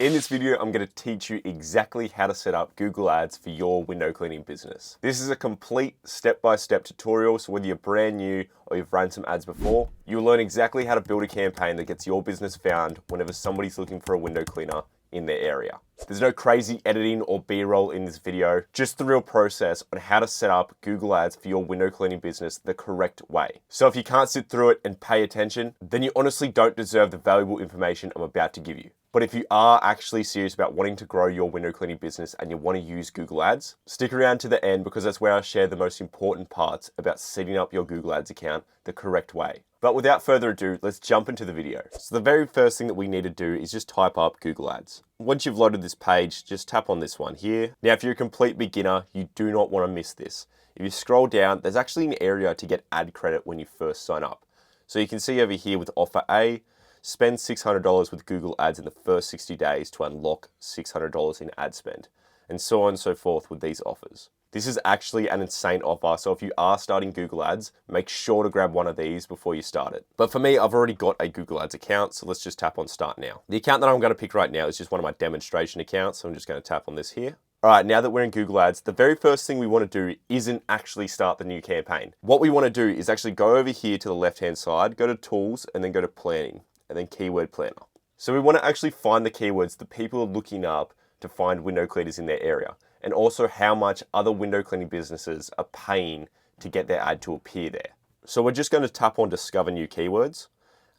In this video, I'm going to teach you exactly how to set up Google Ads for your window cleaning business. This is a complete step-by-step tutorial, so whether you're brand new or you've run some ads before, you'll learn exactly how to build a campaign that gets your business found whenever somebody's looking for a window cleaner in their area. There's no crazy editing or B-roll in this video, just the real process on how to set up Google Ads for your window cleaning business the correct way. So if you can't sit through it and pay attention, then you honestly don't deserve the valuable information I'm about to give you. But if you are actually serious about wanting to grow your window cleaning business and you want to use Google Ads, stick around to the end because that's where I share the most important parts about setting up your Google Ads account the correct way. But without further ado, let's jump into the video. So the very first thing that we need to do is just type up Google Ads. Once you've loaded this page, just tap on this one here. Now, if you're a complete beginner, you do not want to miss this. If you scroll down, there's actually an area to get ad credit when you first sign up. So you can see over here with offer A, spend $600 with Google Ads in the first 60 days to unlock $600 in ad spend, and so on and so forth with these offers. This is actually an insane offer, so if you are starting Google Ads, make sure to grab one of these before you start it. But for me, I've already got a Google Ads account, so let's just tap on Start Now. The account that I'm going to pick right now is just one of my demonstration accounts, so I'm just going to tap on this here. All right, now that we're in Google Ads, the very first thing we want to do isn't actually start the new campaign. What we want to do is actually go over here to the left-hand side, go to Tools, and then go to Planning, and then Keyword Planner. So we want to actually find the keywords that people are looking up to find window cleaners in their area, and also how much other window cleaning businesses are paying to get their ad to appear there. So we're just going to tap on Discover New Keywords,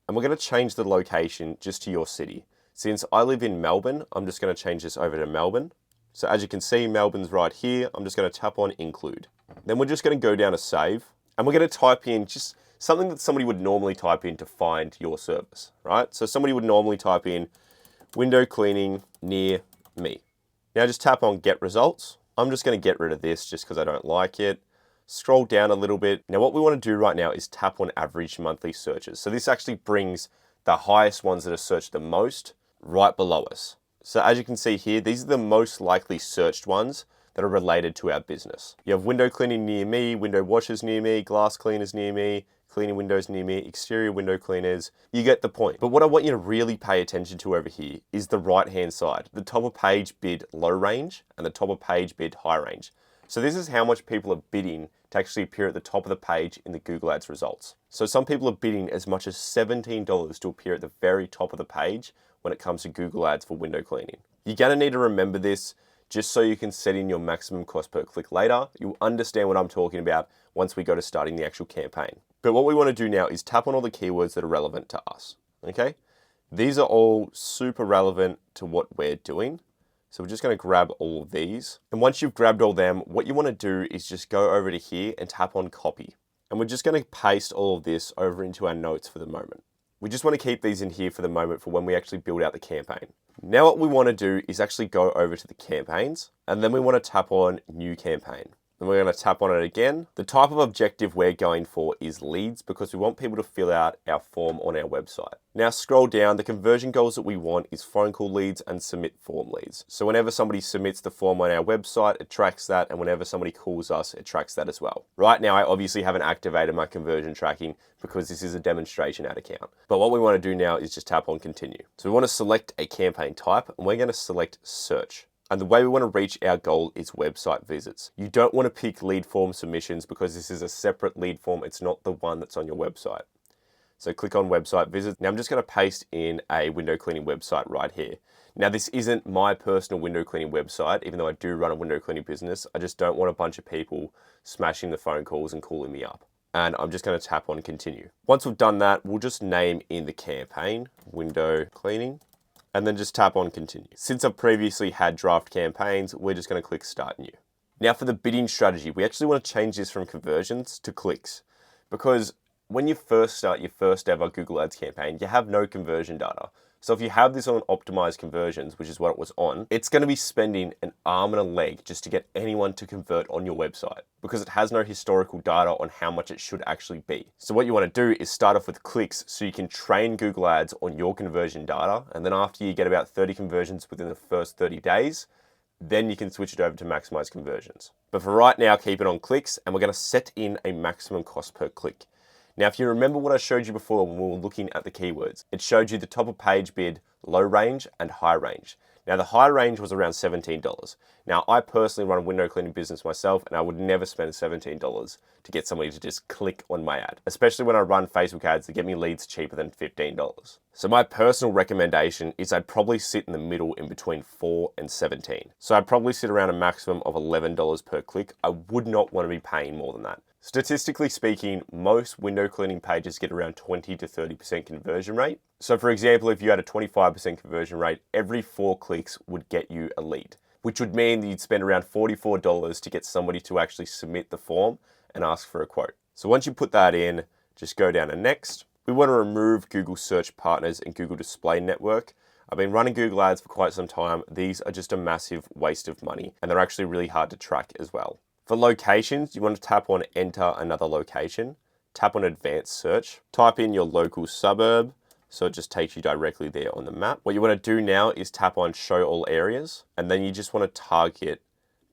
and we're going to change the location just to your city. Since I live in Melbourne, I'm just going to change this over to Melbourne. So as you can see, Melbourne's right here. I'm just going to tap on Include. Then we're just going to go down to Save, and we're going to type in just something that somebody would normally type in to find your service, right? So somebody would normally type in window cleaning near me. Now just tap on Get Results. I'm just going to get rid of this just because I don't like it. Scroll down a little bit. Now what we want to do right now is tap on Average Monthly Searches. So this actually brings the highest ones that are searched the most right below us. So as you can see here, these are the most likely searched ones that are related to our business. You have window cleaning near me, window washers near me, glass cleaners near me, cleaning windows near me, exterior window cleaners. You get the point. But what I want you to really pay attention to over here is the right-hand side, the top of page bid low range and the top of page bid high range. So this is how much people are bidding to actually appear at the top of the page in the Google Ads results. So some people are bidding as much as $17 to appear at the very top of the page when it comes to Google Ads for window cleaning. You're gonna need to remember this just so you can set in your maximum cost per click later. You'll understand what I'm talking about once we go to starting the actual campaign. But what we want to do now is tap on all the keywords that are relevant to us, okay? These are all super relevant to what we're doing. So we're just going to grab all of these. And once you've grabbed all them, what you want to do is just go over to here and tap on Copy. And we're just going to paste all of this over into our notes for the moment. We just want to keep these in here for the moment for when we actually build out the campaign. Now what we want to do is actually go over to the campaigns, and then we want to tap on New Campaign. And we're going to tap on it again. The type of objective we're going for is leads because we want people to fill out our form on our website. Now scroll down, the conversion goals that we want is phone call leads and submit form leads. So whenever somebody submits the form on our website, it tracks that, and whenever somebody calls us, it tracks that as well. Right now, I obviously haven't activated my conversion tracking because this is a demonstration ad account. But what we want to do now is just tap on Continue. So we want to select a campaign type, and we're going to select Search. And the way we want to reach our goal is website visits. You don't want to pick lead form submissions because this is a separate lead form. It's not the one that's on your website. So click on website visits. Now I'm just going to paste in a window cleaning website right here. Now this isn't my personal window cleaning website, even though I do run a window cleaning business. I just don't want a bunch of people smashing the phone calls and calling me up. And I'm just going to tap on Continue. Once we've done that, we'll just name in the campaign, window cleaning, and then just tap on Continue. Since I've previously had draft campaigns, we're just going to click Start New. Now for the bidding strategy, we actually want to change this from conversions to clicks, because when you first start your first ever Google Ads campaign, you have no conversion data. So if you have this on optimized conversions, which is what it was on, it's going to be spending an arm and a leg just to get anyone to convert on your website because it has no historical data on how much it should actually be. So what you want to do is start off with clicks so you can train Google Ads on your conversion data. And then after you get about 30 conversions within the first 30 days, then you can switch it over to maximize conversions. But for right now, keep it on clicks, and we're going to set in a maximum cost per click. Now, if you remember what I showed you before when we were looking at the keywords, it showed you the top of page bid, low range and high range. Now the high range was around $17. Now I personally run a window cleaning business myself, and I would never spend $17 to get somebody to just click on my ad, especially when I run Facebook ads that get me leads cheaper than $15. So my personal recommendation is I'd probably sit in the middle in between 4 and 17. So I'd probably sit around a maximum of $11 per click. I would not want to be paying more than that. Statistically speaking, most window cleaning pages get around 20 to 30% conversion rate. So for example, if you had a 25% conversion rate, every 4 clicks would get you a lead, which would mean that you'd spend around $44 to get somebody to actually submit the form and ask for a quote. So once you put that in, just go down to next. We want to remove Google Search Partners and Google Display Network. I've been running Google Ads for quite some time. These are just a massive waste of money, and they're actually really hard to track as well. For locations, you want to tap on Enter Another Location, tap on Advanced Search, type in your local suburb, so it just takes you directly there on the map. What you want to do now is tap on Show All Areas, and then you just want to target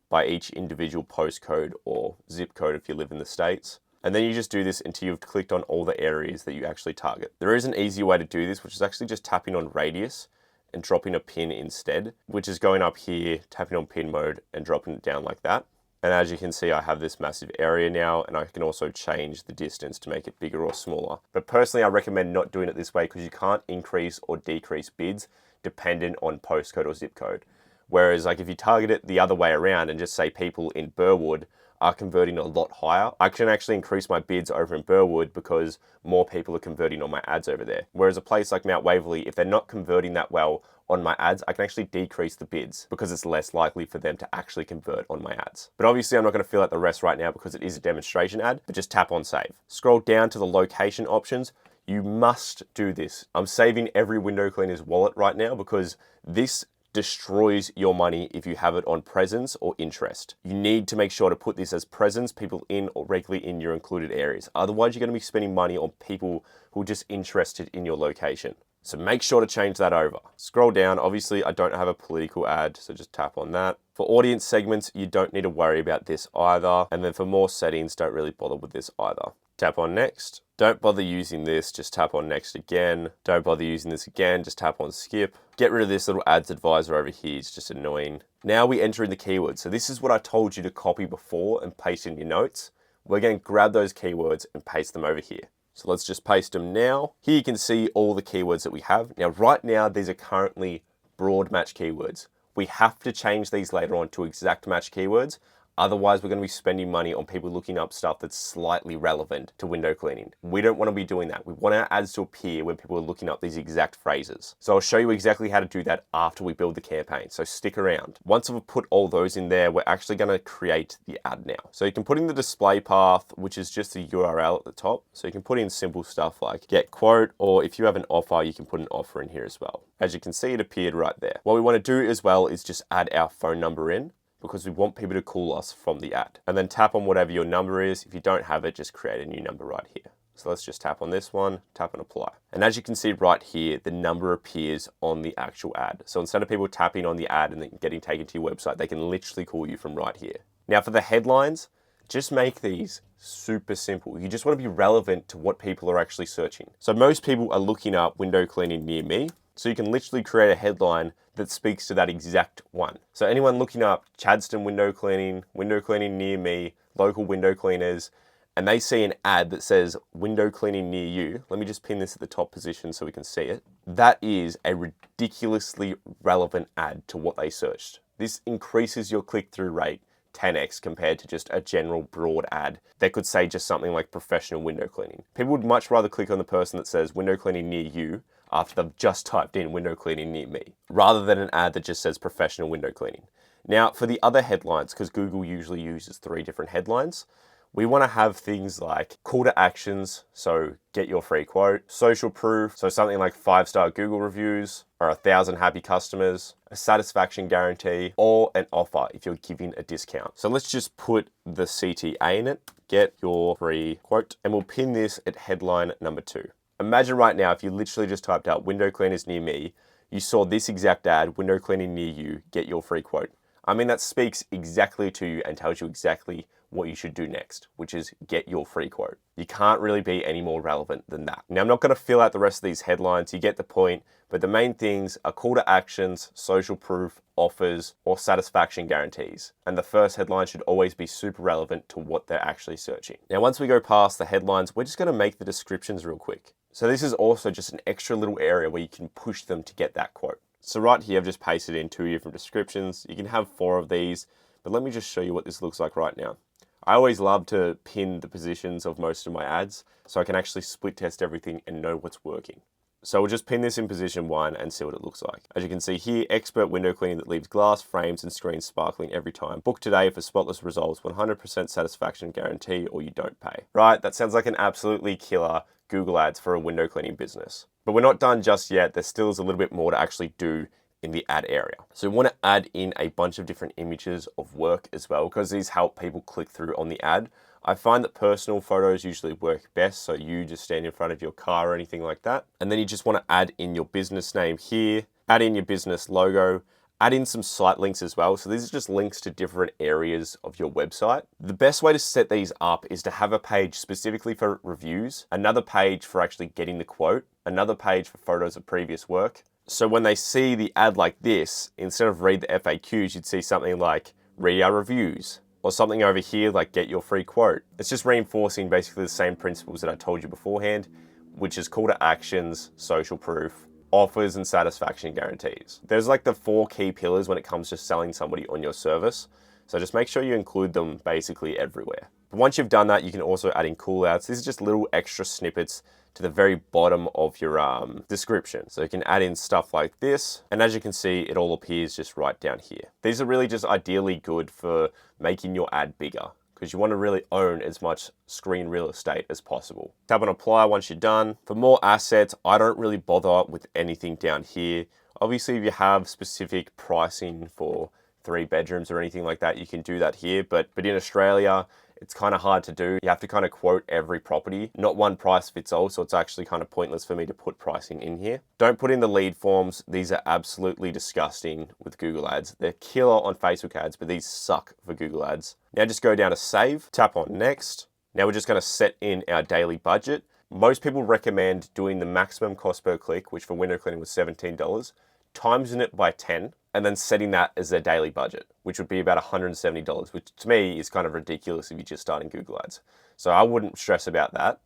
by each individual postcode or zip code if you live in the States. And then you just do this until you've clicked on all the areas that you actually target. There is an easier way to do this, which is actually just tapping on Radius and dropping a pin instead, which is going up here, tapping on pin mode and dropping it down like that. And as you can see, I have this massive area now, and I can also change the distance to make it bigger or smaller. But personally, I recommend not doing it this way because you can't increase or decrease bids dependent on postcode or zip code. Whereas like if you target it the other way around and just say people in Burwood are converting a lot higher, I can actually increase my bids over in Burwood because more people are converting on my ads over there. Whereas a place like Mount Waverley, if they're not converting that well on my ads, I can actually decrease the bids because it's less likely for them to actually convert on my ads. But obviously I'm not going to fill out the rest right now because it is a demonstration ad, but just tap on save. Scroll down to the location options. You must do this. I'm saving every window cleaner's wallet right now because this destroys your money if you have it on presence or interest. You need to make sure to put this as presence, people in or regularly in your included areas. Otherwise, you're going to be spending money on people who are just interested in your location. So make sure to change that over. Scroll down. Obviously, I don't have a political ad, so just tap on that. For audience segments, you don't need to worry about this either. And then for more settings, don't really bother with this either. Tap on next. Don't bother using this, just tap on next again. Don't bother using this again, just tap on skip. Get rid of this little ads advisor over here, it's just annoying. Now we enter in the keywords. So this is what I told you to copy before and paste in your notes. We're going to grab those keywords and paste them over here. So let's just paste them now. Here you can see all the keywords that we have. Now right now, these are currently broad match keywords. We have to change these later on to exact match keywords. Otherwise, we're going to be spending money on people looking up stuff that's slightly relevant to window cleaning. We don't want to be doing that. We want our ads to appear when people are looking up these exact phrases. So I'll show you exactly how to do that after we build the campaign. So stick around. Once we've put all those in there, we're actually going to create the ad now. So you can put in the display path, which is just the URL at the top. So you can put in simple stuff like get quote, or if you have an offer, you can put an offer in here as well. As you can see, it appeared right there. What we want to do as well is just add our phone number in, because we want people to call us from the ad. And then tap on whatever your number is. If you don't have it, just create a new number right here. So let's just tap on this one, tap and apply. And as you can see right here, the number appears on the actual ad. So instead of people tapping on the ad and then getting taken to your website, they can literally call you from right here. Now for the headlines, just make these super simple. You just want to be relevant to what people are actually searching. So most people are looking up window cleaning near me. So you can literally create a headline that speaks to that exact one. So anyone looking up Chadstone window cleaning near me, local window cleaners, and they see an ad that says window cleaning near you, let me just pin this at the top position so we can see it. That is a ridiculously relevant ad to what they searched. This increases your click-through rate 10x compared to just a general broad ad that could say just something like professional window cleaning. People would much rather click on the person that says window cleaning near you after they've just typed in window cleaning near me, rather than an ad that just says professional window cleaning. Now, for the other headlines, because Google usually uses 3 different headlines, we want to have things like call to actions, so get your free quote, social proof, so something like 5-star Google reviews, or 1,000 happy customers, a satisfaction guarantee, or an offer if you're giving a discount. So let's just put the CTA in it, get your free quote, and we'll pin this at headline number 2. Imagine right now if you literally just typed out window cleaners near me, you saw this exact ad, window cleaning near you, get your free quote. I mean, that speaks exactly to you and tells you exactly what you should do next, which is get your free quote. You can't really be any more relevant than that. Now, I'm not going to fill out the rest of these headlines. You get the point, but the main things are call to actions, social proof, offers, or satisfaction guarantees. And the first headline should always be super relevant to what they're actually searching. Now, once we go past the headlines, we're just going to make the descriptions real quick. So this is also just an extra little area where you can push them to get that quote. So right here, I've just pasted in 2 different descriptions. You can have 4 of these, but let me just show you what this looks like right now. I always love to pin the positions of most of my ads so I can actually split test everything and know what's working. So we'll just pin this in position 1 and see what it looks like. As you can see here, expert window cleaning that leaves glass, frames, and screens sparkling every time. Book today for spotless results, 100% satisfaction guarantee, or you don't pay. Right, that sounds like an absolutely killer Google ads for a window cleaning business. But we're not done just yet. There still is a little bit more to actually do in the ad area. So we want to add in a bunch of different images of work as well, because these help people click through on the ad. I find that personal photos usually work best. So you just stand in front of your car or anything like that. And then you just want to add in your business name here, add in your business logo, add in some site links as well. So these are just links to different areas of your website. The best way to set these up is to have a page specifically for reviews, another page for actually getting the quote, another page for photos of previous work. So when they see the ad like this, instead of read the FAQs, you'd see something like read our reviews, or something over here like get your free quote. It's just reinforcing basically the same principles that I told you beforehand, which is call to actions, social proof, offers, and satisfaction guarantees. There's like the 4 key pillars when it comes to selling somebody on your service. So just make sure you include them basically everywhere. But once you've done that, you can also add in callouts. These are just little extra snippets to the very bottom of your description. So you can add in stuff like this. And as you can see, it all appears just right down here. These are really just ideally good for making your ad bigger, because you want to really own as much screen real estate as possible. Tap on apply once you're done. For more assets, I don't really bother with anything down here. Obviously, if you have specific pricing for 3 bedrooms or anything like that, you can do that here. But in Australia, it's kind of hard to do. You have to kind of quote every property. Not one price fits all, so it's actually kind of pointless for me to put pricing in here. Don't put in the lead forms. These are absolutely disgusting with Google ads. They're killer on Facebook ads, but these suck for Google ads. Now just go down to save, tap on next. Now we're just going to set in our daily budget. Most people recommend doing the maximum cost per click, which for window cleaning was $17, timesing it by 10, and then setting that as their daily budget, which would be about $170, which to me is kind of ridiculous if you're just starting Google ads. So I wouldn't stress about that.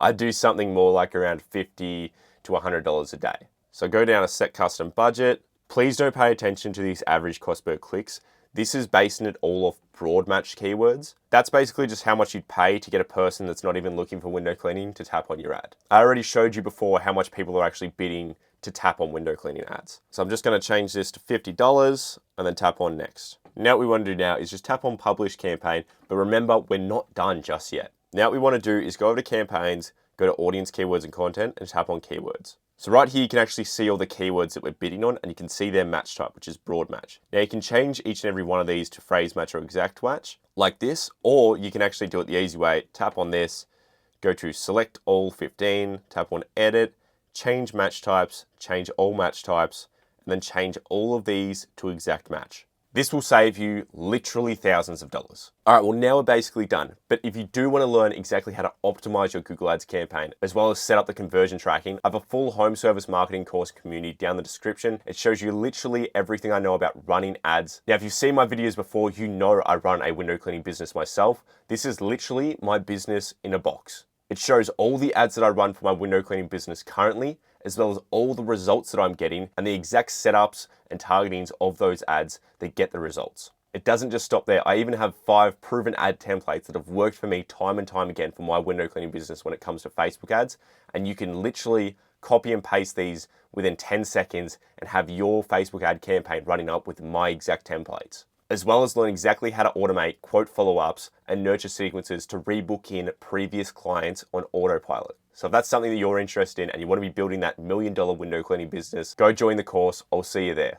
I'd do something more like around $50 to $100 a day. So go down to set custom budget. Please don't pay attention to these average cost per clicks. This is basing it all off broad match keywords. That's basically just how much you'd pay to get a person that's not even looking for window cleaning to tap on your ad. I already showed you before how much people are actually bidding to tap on window cleaning ads. So I'm just going to change this to $50 and then tap on next. Now what we want to do now is just tap on publish campaign, but remember, we're not done just yet. Now what we want to do is go over to campaigns, go to audience keywords and content, and tap on keywords. So right here, you can actually see all the keywords that we're bidding on, and you can see their match type, which is broad match. Now you can change each and every one of these to phrase match or exact match like this, or you can actually do it the easy way. Tap on this, go to select all 15, tap on edit, change match types, change all match types, and then change all of these to exact match. This will save you literally thousands of dollars. All right, well now we're basically done. But if you do want to learn exactly how to optimize your Google Ads campaign, as well as set up the conversion tracking, I have a full home service marketing course community down the description. It shows you literally everything I know about running ads. Now, if you've seen my videos before, you know I run a window cleaning business myself. This is literally my business in a box. It shows all the ads that I run for my window cleaning business currently, as well as all the results that I'm getting and the exact setups and targetings of those ads that get the results. It doesn't just stop there. I even have 5 proven ad templates that have worked for me time and time again for my window cleaning business when it comes to Facebook ads. And you can literally copy and paste these within 10 seconds and have your Facebook ad campaign running up with my exact templates, as well as learn exactly how to automate quote follow-ups and nurture sequences to rebook in previous clients on autopilot. So if that's something that you're interested in and you want to be building that $1 million window cleaning business, go join the course. I'll see you there.